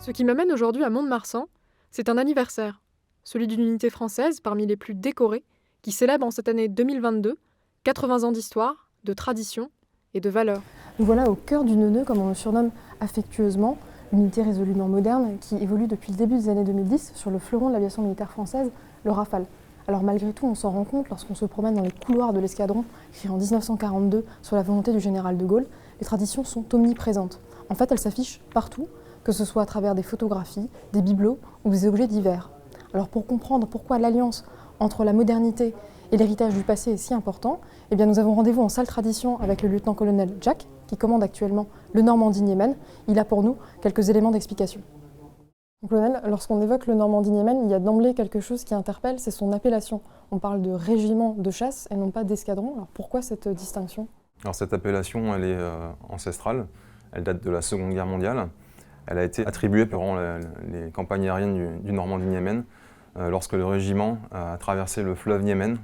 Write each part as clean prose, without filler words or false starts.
Ce qui m'amène aujourd'hui à Mont-de-Marsan, c'est un anniversaire, celui d'une unité française parmi les plus décorées, qui célèbre en cette année 2022 80 ans d'histoire, de tradition et de valeurs. Nous voilà au cœur du Neuneu, comme on le surnomme affectueusement, une unité résolument moderne qui évolue depuis le début des années 2010 sur le fleuron de l'aviation militaire française, le Rafale. Alors malgré tout, on s'en rend compte lorsqu'on se promène dans les couloirs de l'escadron, créé en 1942 sur la volonté du général de Gaulle, les traditions sont omniprésentes. En fait, elles s'affichent partout, que ce soit à travers des photographies, des bibelots ou des objets divers. Alors pour comprendre pourquoi l'alliance entre la modernité et l'héritage du passé est si important, eh bien nous avons rendez-vous en salle tradition avec le lieutenant-colonel Jack, qui commande actuellement le Normandie-Niemen. Il a pour nous quelques éléments d'explication. Colonel, lorsqu'on évoque le Normandie-Niemen, il y a d'emblée quelque chose qui interpelle, c'est son appellation. On parle de régiment de chasse et non pas d'escadron. Alors pourquoi cette distinction? Alors cette appellation, elle est ancestrale, elle date de la Seconde Guerre mondiale. Elle a été attribuée durant les campagnes aériennes du Normandie-Niemen, lorsque le régiment a traversé le fleuve Niemen,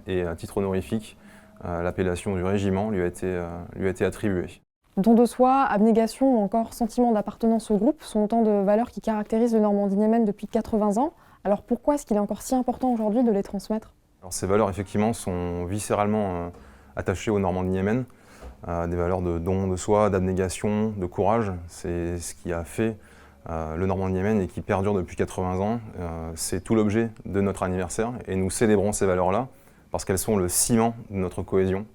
et à titre honorifique, l'appellation du régiment lui a été attribuée. Don de soi, abnégation ou encore sentiment d'appartenance au groupe sont autant de valeurs qui caractérisent le Normandie-Niemen depuis 80 ans. Alors pourquoi est-ce qu'il est encore si important aujourd'hui de les transmettre? Alors ces valeurs, effectivement, sont viscéralement attachées au Normandie-Niemen. Des valeurs de don de soi, d'abnégation, de courage. C'est ce qui a fait le Normandie-Niemen et qui perdure depuis 80 ans. C'est tout l'objet de notre anniversaire et nous célébrons ces valeurs-là parce qu'elles sont le ciment de notre cohésion.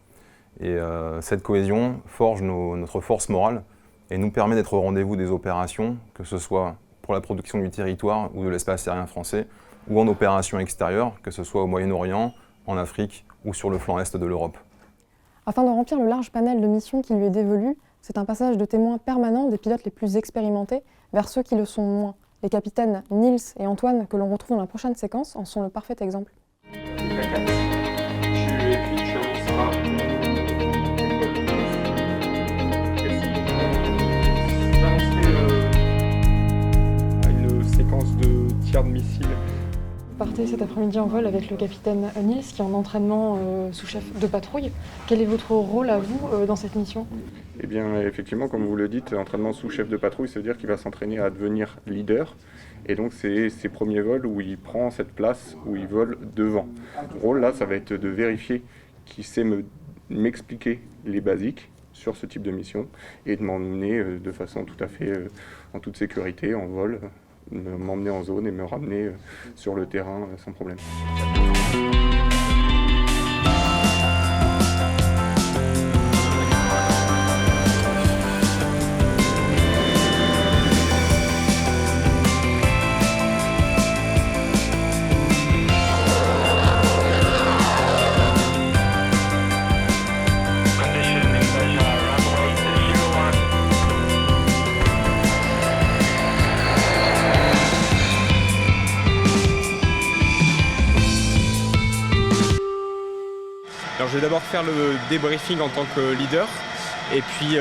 Et cette cohésion forge notre force morale et nous permet d'être au rendez-vous des opérations, que ce soit pour la protection du territoire ou de l'espace aérien français, ou en opérations extérieures, que ce soit au Moyen-Orient, en Afrique ou sur le flanc est de l'Europe. Afin de remplir le large panel de missions qui lui est dévolu, c'est un passage de témoin permanent des pilotes les plus expérimentés vers ceux qui le sont moins. Les capitaines Niels et Antoine, que l'on retrouve dans la prochaine séquence, en sont le parfait exemple. Une séquence de tir de missiles. Vous partez cet après-midi en vol avec le capitaine Niels, qui est en entraînement sous-chef de patrouille. Quel est votre rôle à vous dans cette mission? Eh bien, effectivement, comme vous le dites, entraînement sous-chef de patrouille, ça veut dire qu'il va s'entraîner à devenir leader. Et donc, c'est ses premiers vols où il prend cette place, où il vole devant. Le rôle, là, ça va être de vérifier qu'il sait m'expliquer les basiques sur ce type de mission et de m'emmener de façon tout à fait en toute sécurité, en vol, m'emmener en zone et me ramener sur le terrain sans problème. Alors je vais d'abord faire le débriefing en tant que leader et puis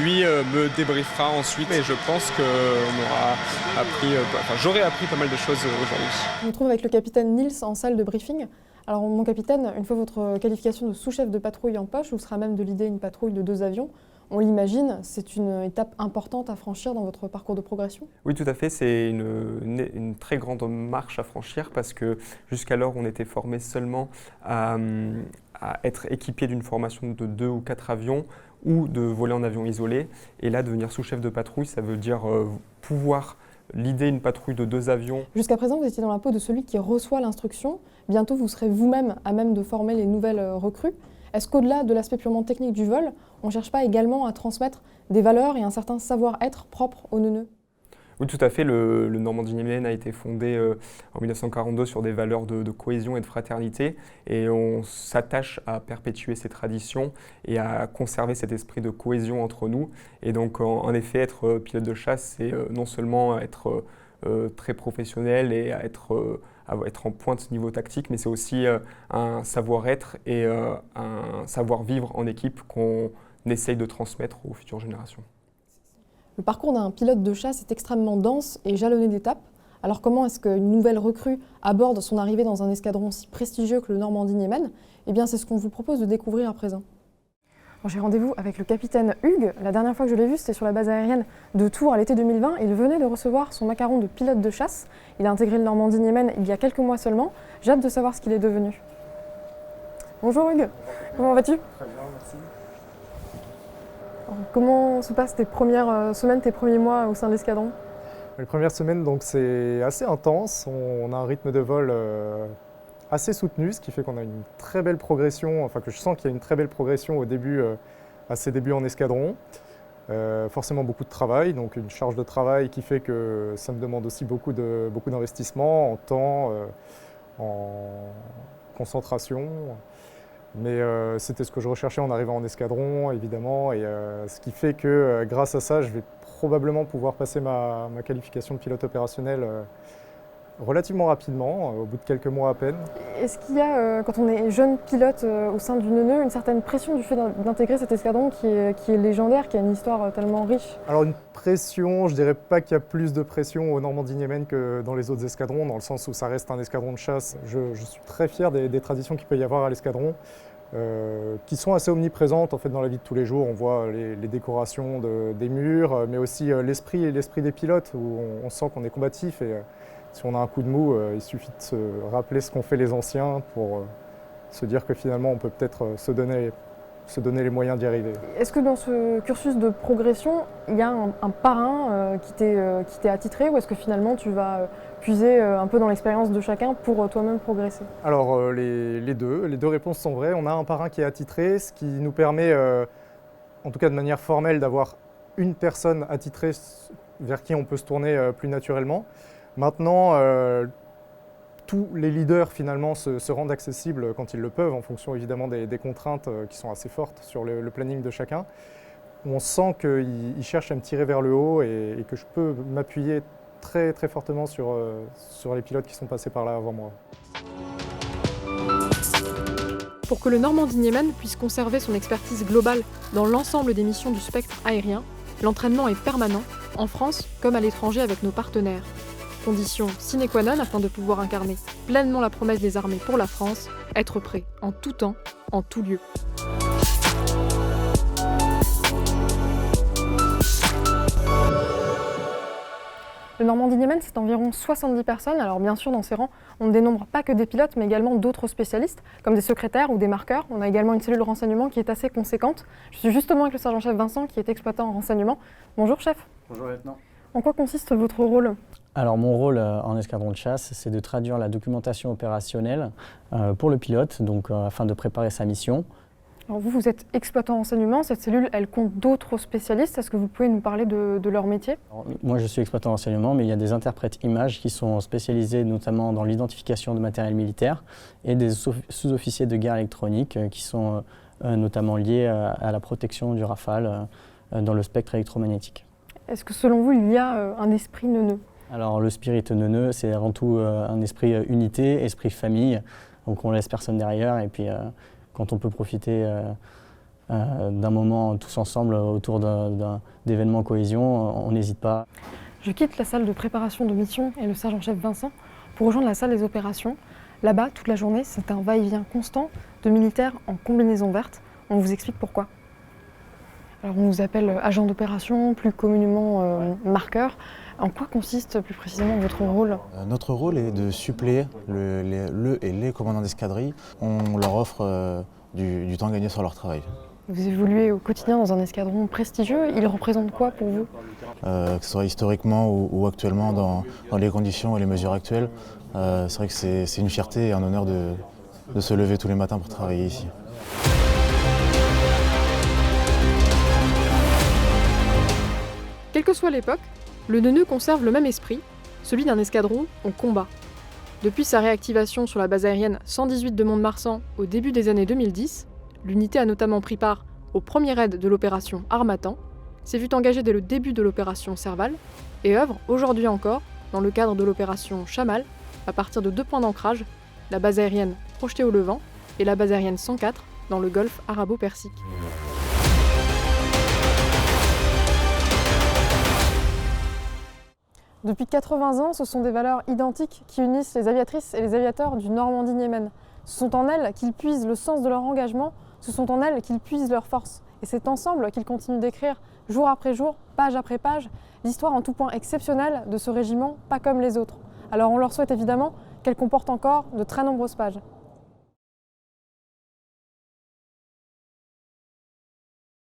lui me débriefera ensuite et je pense j'aurai appris pas mal de choses aujourd'hui. Je me trouve avec le capitaine Niels en salle de briefing. Alors mon capitaine, une fois votre qualification de sous-chef de patrouille en poche, vous sera même de leader une patrouille de 2 avions. On l'imagine, c'est une étape importante à franchir dans votre parcours de progression? Oui, tout à fait. C'est une très grande marche à franchir parce que jusqu'alors, on était formé seulement à être équipé d'une formation de 2 ou 4 avions ou de voler en avion isolé. Et là, devenir sous-chef de patrouille, ça veut dire pouvoir leader une patrouille de 2 avions. Jusqu'à présent, vous étiez dans la peau de celui qui reçoit l'instruction. Bientôt, vous serez vous-même à même de former les nouvelles recrues. Est-ce qu'au-delà de l'aspect purement technique du vol, on ne cherche pas également à transmettre des valeurs et un certain savoir-être propre au Neuneu? Oui, tout à fait. Le Normandie-Niemen a été fondé en 1942 sur des valeurs de cohésion et de fraternité. Et on s'attache à perpétuer ces traditions et à conserver cet esprit de cohésion entre nous. Et donc, en effet, être pilote de chasse, c'est non seulement être très professionnel et à être en pointe niveau tactique, mais c'est aussi un savoir-être et un savoir-vivre en équipe qu'on essaye de transmettre aux futures générations. Le parcours d'un pilote de chasse est extrêmement dense et jalonné d'étapes. Alors comment est-ce qu'une nouvelle recrue aborde son arrivée dans un escadron aussi prestigieux que le Normandie-Niemen? Eh bien c'est ce qu'on vous propose de découvrir à présent. J'ai rendez-vous avec le capitaine Hugues. La dernière fois que je l'ai vu, c'était sur la base aérienne de Tours à l'été 2020. Il venait de recevoir son macaron de pilote de chasse. Il a intégré le Normandie-Niemen il y a quelques mois seulement. J'ai hâte de savoir ce qu'il est devenu. Bonjour Hugues, comment vas-tu? Très bien, merci. Alors, comment se passent tes premières semaines, tes premiers mois au sein de l'escadron? Les premières semaines, donc, c'est assez intense. On a un rythme de vol assez soutenu, ce qui fait qu'on a une très belle progression, enfin que je sens qu'il y a une très belle progression au début, à ses débuts en escadron. Forcément beaucoup de travail, donc une charge de travail qui fait que ça me demande aussi beaucoup d'investissement en temps, en concentration. Mais c'était ce que je recherchais en arrivant en escadron, évidemment, et ce qui fait que grâce à ça, je vais probablement pouvoir passer ma qualification de pilote opérationnel relativement rapidement, au bout de quelques mois à peine. Est-ce qu'il y a, quand on est jeune pilote au sein du NENE, une certaine pression du fait d'intégrer cet escadron qui est légendaire, qui a une histoire tellement riche? Alors une pression, je dirais pas qu'il y a plus de pression au Normandie-Niemen que dans les autres escadrons, dans le sens où ça reste un escadron de chasse. Je suis très fier des traditions qu'il peut y avoir à l'escadron, qui sont assez omniprésentes en fait, dans la vie de tous les jours. On voit les décorations des murs, mais aussi l'esprit des pilotes, où on sent qu'on est combatif. Et si on a un coup de mou, il suffit de se rappeler ce qu'ont fait les anciens pour se dire que finalement on peut peut-être se donner les moyens d'y arriver. Est-ce que dans ce cursus de progression, il y a un parrain qui t'est attitré, ou est-ce que finalement tu vas puiser un peu dans l'expérience de chacun pour toi-même progresser? Alors les deux réponses sont vraies. On a un parrain qui est attitré, ce qui nous permet, en tout cas de manière formelle, d'avoir une personne attitrée vers qui on peut se tourner plus naturellement. Maintenant, tous les leaders finalement se rendent accessibles quand ils le peuvent, en fonction évidemment des contraintes qui sont assez fortes sur le planning de chacun. On sent qu'ils cherchent à me tirer vers le haut et que je peux m'appuyer très très fortement sur les pilotes qui sont passés par là avant moi. Pour que le Normandie-Niemen puisse conserver son expertise globale dans l'ensemble des missions du spectre aérien, l'entraînement est permanent, en France comme à l'étranger avec nos partenaires. Condition sine qua non afin de pouvoir incarner pleinement la promesse des armées pour la France, être prêt en tout temps, en tout lieu. Le Normandie-Niemen, c'est environ 70 personnes. Alors bien sûr, dans ces rangs, on ne dénombre pas que des pilotes, mais également d'autres spécialistes, comme des secrétaires ou des marqueurs. On a également une cellule de renseignement qui est assez conséquente. Je suis justement avec le sergent-chef Vincent, qui est exploitant en renseignement. Bonjour chef. Bonjour lieutenant. En quoi consiste votre rôle? Alors mon rôle en escadron de chasse, c'est de traduire la documentation opérationnelle pour le pilote, donc afin de préparer sa mission. Alors vous êtes exploitant renseignement, cette cellule, elle compte d'autres spécialistes. Est-ce que vous pouvez nous parler de leur métier? Alors, moi je suis exploitant renseignement, mais il y a des interprètes images qui sont spécialisés notamment dans l'identification de matériel militaire et des sous-officiers de guerre électronique qui sont notamment liés à la protection du Rafale dans le spectre électromagnétique. Est-ce que selon vous, il y a un esprit NENE? Alors le spirit NENE, c'est avant tout un esprit unité, esprit famille, donc on laisse personne derrière et puis quand on peut profiter d'un moment tous ensemble autour d'événements cohésion, on n'hésite pas. Je quitte la salle de préparation de mission et le sergent-chef Vincent pour rejoindre la salle des opérations. Là-bas, toute la journée, c'est un va-et-vient constant de militaires en combinaison verte. On vous explique pourquoi. Alors on vous appelle agent d'opération, plus communément marqueur. En quoi consiste plus précisément votre rôle? Notre rôle est de suppléer le et les commandants d'escadrille. On leur offre du temps gagné sur leur travail. Vous évoluez au quotidien dans un escadron prestigieux. Il représente quoi pour vous? Que ce soit historiquement ou actuellement dans les conditions et les mesures actuelles, c'est vrai que c'est une fierté et un honneur de se lever tous les matins pour travailler ici. Quelle que soit l'époque, le NENE conserve le même esprit, celui d'un escadron au combat. Depuis sa réactivation sur la base aérienne 118 de Mont-de-Marsan au début des années 2010, l'unité a notamment pris part au premier raid de l'opération Harmattan, s'est vue engagée dès le début de l'opération Serval et œuvre aujourd'hui encore dans le cadre de l'opération Chamal à partir de 2 points d'ancrage, la base aérienne projetée au Levant et la base aérienne 104 dans le golfe arabo-persique. Depuis 80 ans, ce sont des valeurs identiques qui unissent les aviatrices et les aviateurs du Normandie-Niemen. Ce sont en elles qu'ils puisent le sens de leur engagement, ce sont en elles qu'ils puisent leur force. Et c'est ensemble qu'ils continuent d'écrire, jour après jour, page après page, l'histoire en tout point exceptionnelle de ce régiment, pas comme les autres. Alors on leur souhaite évidemment qu'elle comporte encore de très nombreuses pages.